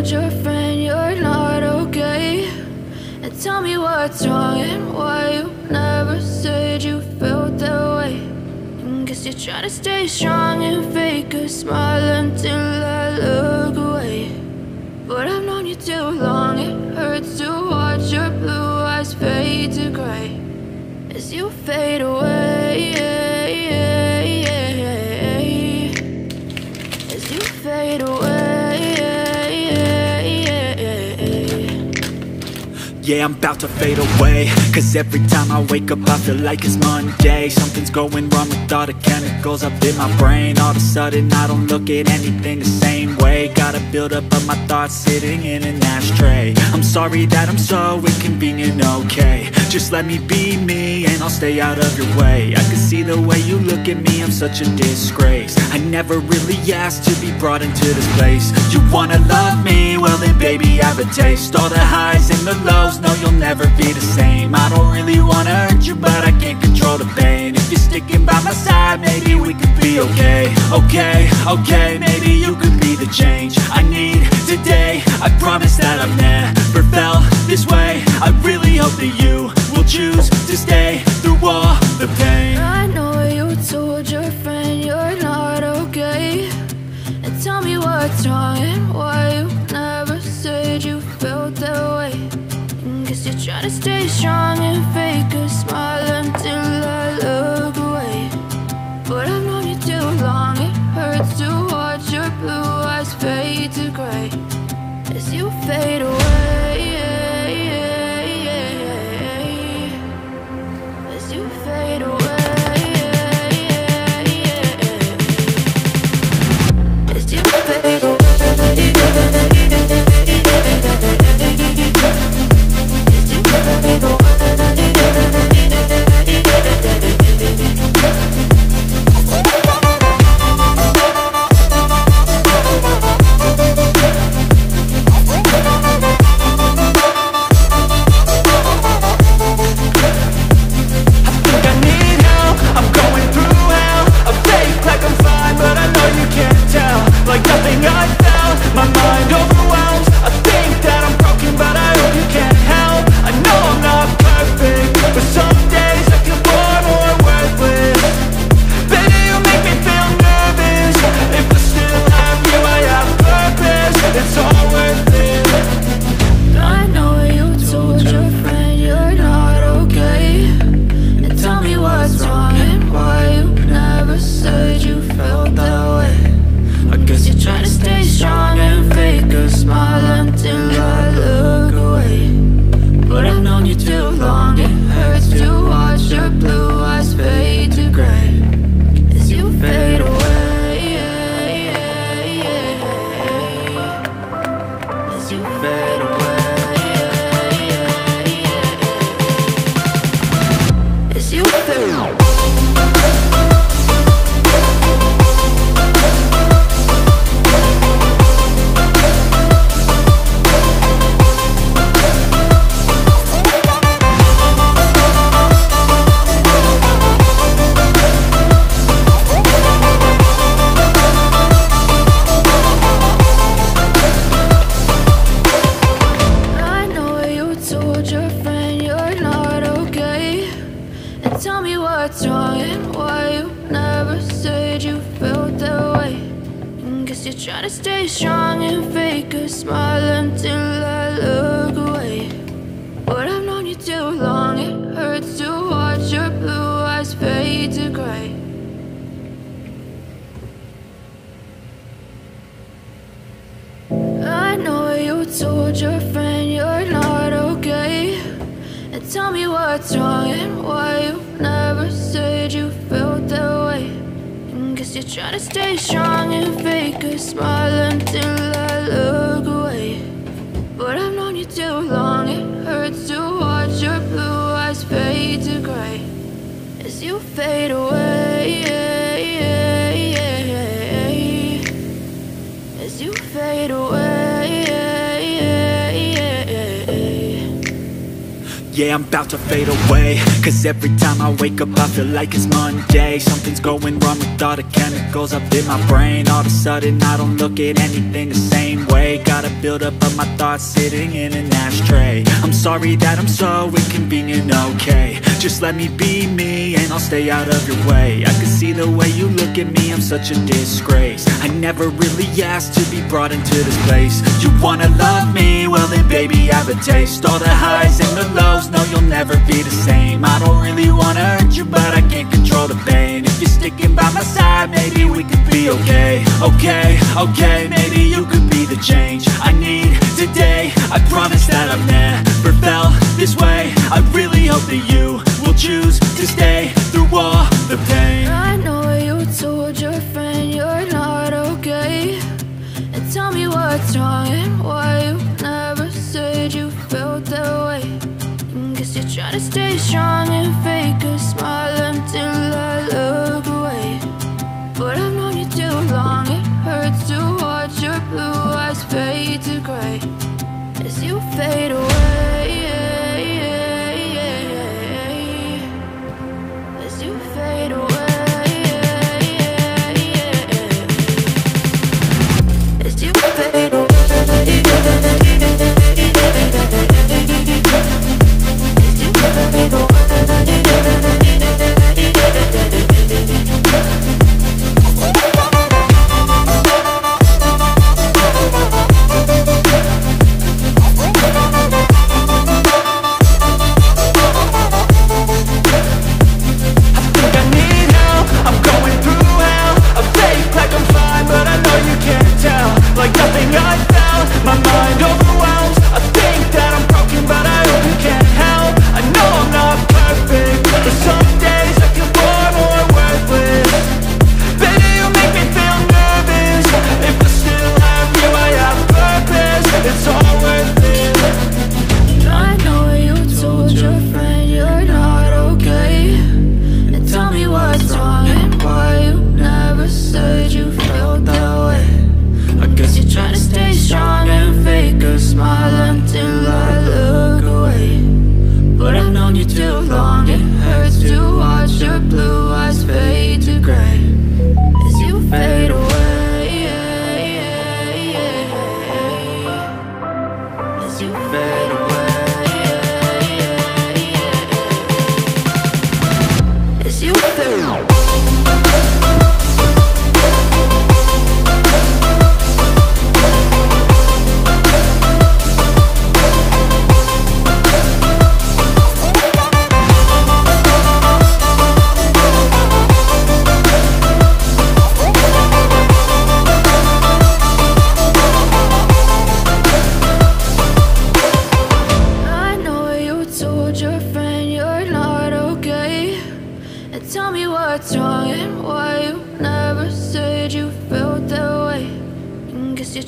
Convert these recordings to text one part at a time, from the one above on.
told your friend you're not okay? And tell me what's wrong and why you never said you felt that way. And guess you're trying to stay strong and fake a smile until I look away. But I've known you too long, it hurts to watch your blue eyes fade to gray as you fade away, as you fade away. Yeah, I'm about to fade away, cause every time I wake up I feel like it's Monday. Something's going wrong with all the chemicals up in my brain. All of a sudden I don't look at anything the same way. Got a buildup of my thoughts sitting in an ashtray. I'm sorry that I'm so inconvenient, okay? Just let me be me and I'll stay out of your way. I can see the way you look at me, I'm such a disgrace. I never really asked to be brought into this place. You wanna love me? Well then baby I have a taste. All the highs and the lows, no you'll never be the same. I don't really wanna hurt you but I can't control the pain. If you're sticking by my side maybe we could be okay. Okay, maybe you could be the change I need today. I promise that I've never felt this way. I really hope that you will choose to stay through all the pain. I know you told your friend you're not okay. And tell me what's wrong and why you never said you felt that way. And guess you're trying to stay strong and fake a smile until I look away. But I've known you too long, it hurts to watch your blue eyes fade to gray as you fade away, as you fade away, as you fade away. Like nothing I felt, my mind overwhelms. I think that I'm broken, but I hope you can't help. I know I'm not perfect, but some days I feel bored or worthless. Baby, you make me feel nervous. If I still have you, I have purpose. It's all worth it. I know you told your friend you're not okay. And tell me what's wrong and why you never said you felt that way. I guess you're trying to stay strong and fake a smile until I look away. But I've known you too long, it hurts to watch your blue eyes fade to gray as you fade away, as you fade away, as you fade away. What's wrong and why you never said you felt that way. And guess you're trying to stay strong and fake a smile until I look away. But I've known you too long, it hurts to watch your blue eyes fade to gray. I know you told your friend you're not okay. And tell me what's wrong and why you never said you felt that way. And guess you're trying to stay strong and fake a smile until I look away. But I've known you too long, it hurts to watch your blue eyes fade to gray as you fade away, as you fade away. Yeah, I'm about to fade away, cause every time I wake up I feel like it's Monday. Something's going wrong with all the chemicals up in my brain. All of a sudden I don't look at anything the same way. Got a buildup of my thoughts sitting in an ashtray. I'm sorry that I'm so inconvenient, okay. Just let me be me and I'll stay out of your way. I can see the way you look at me, I'm such a disgrace. I never really asked to be brought into this place. You wanna love me? Well then baby have a taste. All the highs and the lows, no you'll never be the same. I don't really wanna hurt you but I can't control the pain. If you're sticking by my side maybe we could be okay. Okay, maybe you could be the change I need today. I promise that I've never felt this way. I really hope that you will choose to stay through all the pain. I know you told your friend you're not okay, and tell me what's wrong and why you never said you felt that way. Guess you're trying to stay strong and fake a smile until I look away. But I've known you too long, it hurts to watch your blue eyes fade to gray as you fade away. As you fade away. As you fade away.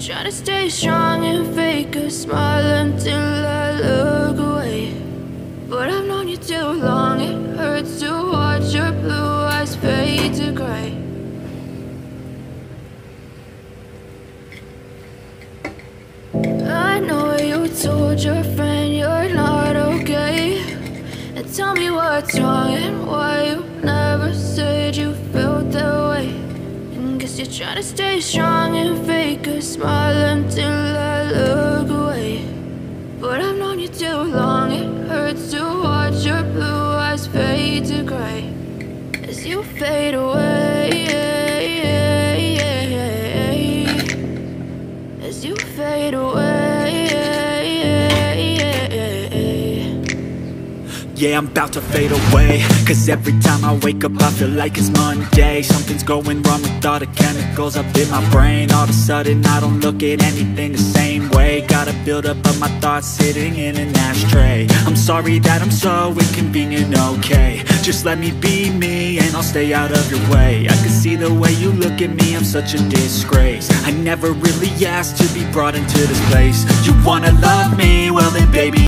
Trying to stay strong and fake a smile until I look away. But I've known you too long, it hurts to watch your blue eyes fade to gray. I know you told your friend you're not okay, and tell me what's wrong and why you never said you felt that way. Guess you're trying to stay strong and fake a smile until I look away. But I've known you too long, it hurts to watch your blue eyes fade to gray as you fade away. As you fade away. Yeah, I'm about to fade away, cause every time I wake up I feel like it's Monday. Something's going wrong with all the chemicals up in my brain. All of a sudden I don't look at anything the same way. Got a buildup of my thoughts sitting in an ashtray. I'm sorry that I'm so inconvenient, okay. Just let me be me and I'll stay out of your way. I can see the way you look at me, I'm such a disgrace. I never really asked to be brought into this place. You wanna love me? Well then baby